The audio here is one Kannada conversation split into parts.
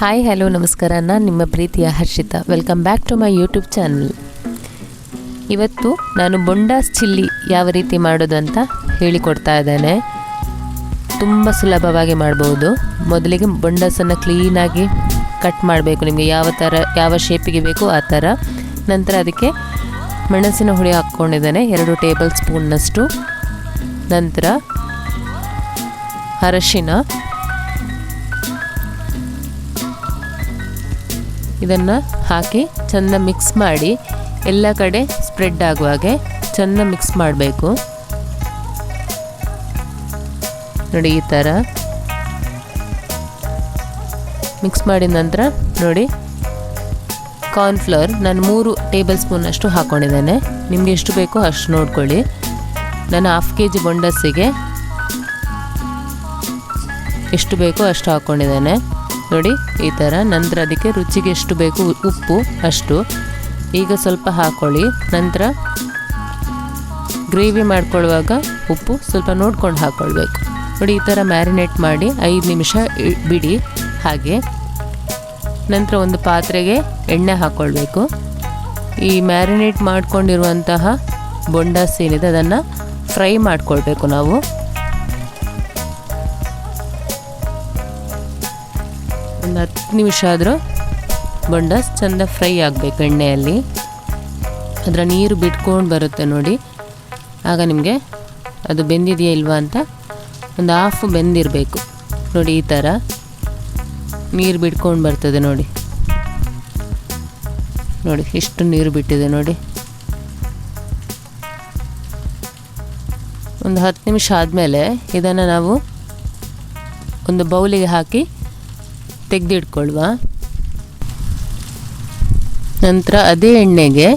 ಹಾಯ್ ಹಲೋ ನಮಸ್ಕಾರ, ನಾನು ನಿಮ್ಮ ಪ್ರೀತಿಯ Harshitha. Welcome back to my YouTube channel. ಇವತ್ತು ನಾನು ಬೊಂಡಾಸ್ ಚಿಲ್ಲಿ ಯಾವ ರೀತಿ ಮಾಡೋದು ಅಂತ ಹೇಳಿಕೊಡ್ತಾ ಇದ್ದೇನೆ. ತುಂಬ ಸುಲಭವಾಗಿ ಮಾಡ್ಬೋದು. ಮೊದಲಿಗೆ ಬೊಂಡಾಸನ್ನು ಕ್ಲೀನಾಗಿ ಕಟ್ ಮಾಡಬೇಕು. ನಿಮಗೆ ಯಾವ ಶೇಪಿಗೆ ಬೇಕು ಆ ಥರ. ನಂತರ ಅದಕ್ಕೆ ಮೆಣಸಿನ ಹುಡಿ ಹಾಕ್ಕೊಂಡಿದ್ದೇನೆ 2 ಟೇಬಲ್ ಸ್ಪೂನ್ನಷ್ಟು. ನಂತರ ಅರಶಿನ, ಇದನ್ನು ಹಾಕಿ ಚೆಂದ ಮಿಕ್ಸ್ ಮಾಡಿ ಎಲ್ಲ ಕಡೆ ಸ್ಪ್ರೆಡ್ ಆಗುವ ಹಾಗೆ ಚೆಂದ ಮಿಕ್ಸ್ ಮಾಡಬೇಕು. ನೋಡಿ, ಈ ಥರ ಮಿಕ್ಸ್ ಮಾಡಿದ ನಂತರ ನೋಡಿ, ಕಾರ್ನ್ಫ್ಲವರ್ ನಾನು 3 ಟೇಬಲ್ ಸ್ಪೂನಷ್ಟು ಹಾಕ್ಕೊಂಡಿದ್ದೇನೆ. ನಿಮಗೆ ಎಷ್ಟು ಬೇಕೋ ಅಷ್ಟು ನೋಡ್ಕೊಳ್ಳಿ. ನಾನು 1/2 kg ಬೊಂಡಸಿಗೆ ಎಷ್ಟು ಬೇಕೋ ಅಷ್ಟು ಹಾಕ್ಕೊಂಡಿದ್ದೇನೆ. ನೋಡಿ, ಈ ಥರ. ನಂತರ ಅದಕ್ಕೆ ರುಚಿಗೆ ಎಷ್ಟು ಬೇಕು ಉಪ್ಪು ಅಷ್ಟು ಈಗ ಸ್ವಲ್ಪ ಹಾಕ್ಕೊಳ್ಳಿ. ನಂತರ ಗ್ರೇವಿ ಮಾಡ್ಕೊಳ್ಳುವಾಗ ಉಪ್ಪು ಸ್ವಲ್ಪ ನೋಡ್ಕೊಂಡು ಹಾಕ್ಕೊಳ್ಬೇಕು. ನೋಡಿ, ಈ ಥರ ಮ್ಯಾರಿನೇಟ್ ಮಾಡಿ 5 ನಿಮಿಷ ಬಿಡಿ ಹಾಗೆ. ನಂತರ ಒಂದು ಪಾತ್ರೆಗೆ ಎಣ್ಣೆ ಹಾಕ್ಕೊಳ್ಬೇಕು. ಈ ಮ್ಯಾರಿನೇಟ್ ಮಾಡ್ಕೊಂಡಿರುವಂತಹ ಬೊಂಡಾಸ್ ಏನಿದೆ ಅದನ್ನು ಫ್ರೈ ಮಾಡ್ಕೊಳ್ಬೇಕು ನಾವು. ಒಂದು 10 ನಿಮಿಷ ಆದರೂ ಬೊಂಡಾಸ್ ಚೆಂದ ಫ್ರೈ ಆಗಬೇಕು ಎಣ್ಣೆಯಲ್ಲಿ. ಅದರ ನೀರು ಬಿಟ್ಕೊಂಡು ಬರುತ್ತೆ ನೋಡಿ. ಆಗ ನಿಮಗೆ ಅದು ಬೆಂದಿದೆಯಾ ಇಲ್ವಾ ಅಂತ ಒಂದು ಹಾಫ್ ಬೆಂದಿರಬೇಕು. ನೋಡಿ, ಈ ಥರ ನೀರು ಬಿಟ್ಕೊಂಡು ಬರ್ತದೆ ನೋಡಿ. ನೋಡಿ, ಇಷ್ಟು ನೀರು ಬಿಟ್ಟಿದೆ ನೋಡಿ. ಒಂದು 10 ನಿಮಿಷ ಆದಮೇಲೆ ಇದನ್ನು ನಾವು ಒಂದು ಬೌಲಿಗೆ ಹಾಕಿ ತೆಗೆದಿಟ್ಕೊಳ್ಳುವ. ನಂತರ ಅದೇ ಎಣ್ಣೆಗೆ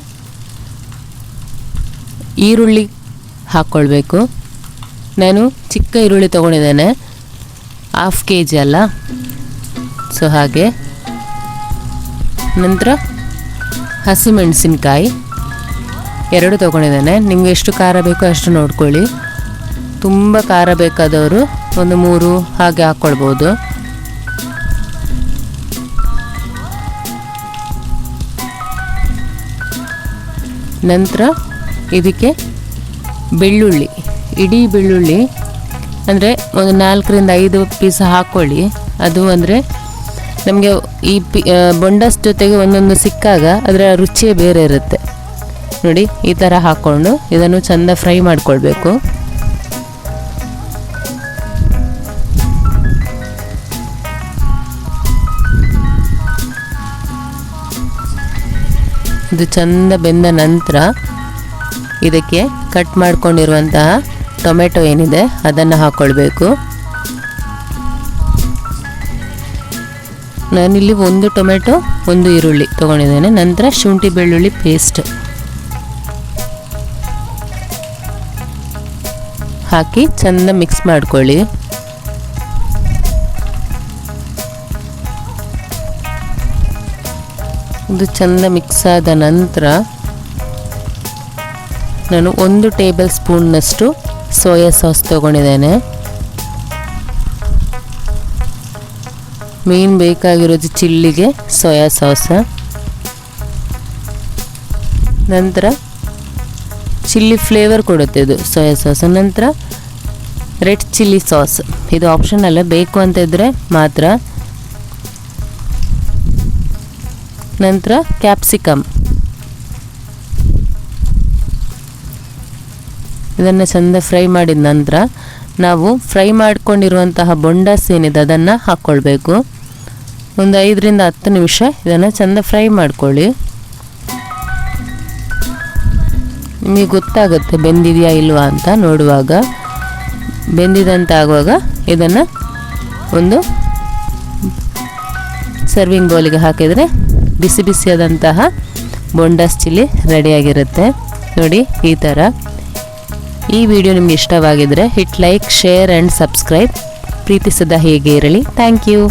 ಈರುಳ್ಳಿ ಹಾಕ್ಕೊಳ್ಬೇಕು. ನಾನು ಚಿಕ್ಕ ಈರುಳ್ಳಿ ತೊಗೊಂಡಿದ್ದೇನೆ, 1/2 kg ಅಲ್ಲ, ಸೊ ಹಾಗೆ. ನಂತರ ಹಸಿಮೆಣಸಿನ್ಕಾಯಿ 2 ತೊಗೊಂಡಿದ್ದೇನೆ. ನಿಮಗೆ ಎಷ್ಟು ಖಾರ ಬೇಕೋ ಅಷ್ಟು ನೋಡ್ಕೊಳ್ಳಿ. ತುಂಬ ಖಾರ ಬೇಕಾದವರು ಒಂದು 3 ಹಾಗೆ ಹಾಕ್ಕೊಳ್ಬೋದು. ನಂತರ ಇದಕ್ಕೆ ಬೆಳ್ಳುಳ್ಳಿ, ಇಡೀ ಬೆಳ್ಳುಳ್ಳಿ ಅಂದರೆ ಒಂದು 4ರಿಂದ 5 ಪೀಸ್ ಹಾಕ್ಕೊಳ್ಳಿ. ಅದು ಅಂದರೆ ನಮಗೆ ಈ ಬೊಂಡಾಸ್ ಜೊತೆಗೆ ಒಂದೊಂದು ಸಿಕ್ಕಾಗ ಅದರ ರುಚಿಯೇ ಬೇರೆ ಇರುತ್ತೆ. ನೋಡಿ, ಈ ಥರ ಹಾಕ್ಕೊಂಡು ಇದನ್ನು ಚೆಂದ ಫ್ರೈ ಮಾಡಿಕೊಳ್ಬೇಕು. ಇದು ಚೆಂದ ಬೆಂದ ನಂತರ ಇದಕ್ಕೆ ಕಟ್ ಮಾಡ್ಕೊಂಡಿರುವಂತಹ ಟೊಮೆಟೊ ಏನಿದೆ ಅದನ್ನು ಹಾಕ್ಕೊಳ್ಬೇಕು. ನಾನಿಲ್ಲಿ 1 ಟೊಮೆಟೊ 1 ಈರುಳ್ಳಿ ತೊಗೊಂಡಿದ್ದೇನೆ. ನಂತರ ಶುಂಠಿ ಬೆಳ್ಳುಳ್ಳಿ ಪೇಸ್ಟ್ ಹಾಕಿ ಚೆಂದ ಮಿಕ್ಸ್ ಮಾಡ್ಕೊಳ್ಳಿ. ಇದು ಚೆಂದ ಮಿಕ್ಸ್ ಆದ ನಂತರ ನಾನು 1 ಟೇಬಲ್ ಸ್ಪೂನ್ನಷ್ಟು ಸೋಯಾ ಸಾಸ್ ತೊಗೊಂಡಿದ್ದೇನೆ. ಮೇನ್ ಬೇಕಾಗಿರೋದು ಚಿಲ್ಲಿಗೆ ಸೋಯಾ ಸಾಸ್. ನಂತರ ಚಿಲ್ಲಿ ಫ್ಲೇವರ್ ಕೊಡುತ್ತೆ ಇದು ಸೋಯಾ ಸಾಸ್. ನಂತರ ರೆಡ್ ಚಿಲ್ಲಿ ಸಾಸ್, ಇದು ಆಪ್ಷನಲ್ಲ, ಬೇಕು ಅಂತ ಇದ್ದರೆ ಮಾತ್ರ. ನಂತರ ಕ್ಯಾಪ್ಸಿಕಮ್, ಇದನ್ನು ಚೆಂದ ಫ್ರೈ ಮಾಡಿದ ನಂತರ ನಾವು ಫ್ರೈ ಮಾಡ್ಕೊಂಡಿರುವಂತಹ ಬೊಂಡಾಸ್ ಏನಿದೆ ಅದನ್ನು ಹಾಕ್ಕೊಳ್ಬೇಕು. ಒಂದು 5ರಿಂದ 10 ನಿಮಿಷ ಇದನ್ನು ಚೆಂದ ಫ್ರೈ ಮಾಡ್ಕೊಳ್ಳಿ. ನಿಮಗೆ ಗೊತ್ತಾಗುತ್ತೆ ಬೆಂದಿದೆಯಾ ಇಲ್ವಾ ಅಂತ ನೋಡುವಾಗ. ಬೆಂದಿದಂತ ಆಗುವಾಗ ಇದನ್ನು ಒಂದು ಸರ್ವಿಂಗ್ ಬೌಲಿಗೆ ಹಾಕಿದರೆ ಬಿಸಿ ಬಿಸಿಯಾದಂತಹ ಬೊಂಡಾಸ್ ಚಿಲ್ಲಿ ರೆಡಿಯಾಗಿರುತ್ತೆ ನೋಡಿ. ಈ ಥರ. ಈ ವಿಡಿಯೋ ನಿಮಗೆ ಇಷ್ಟವಾಗಿದ್ದರೆ hit like, share and subscribe. ಪ್ರೀತಿಸದ ಹೇಗೆ ಇರಲಿ. Thank you.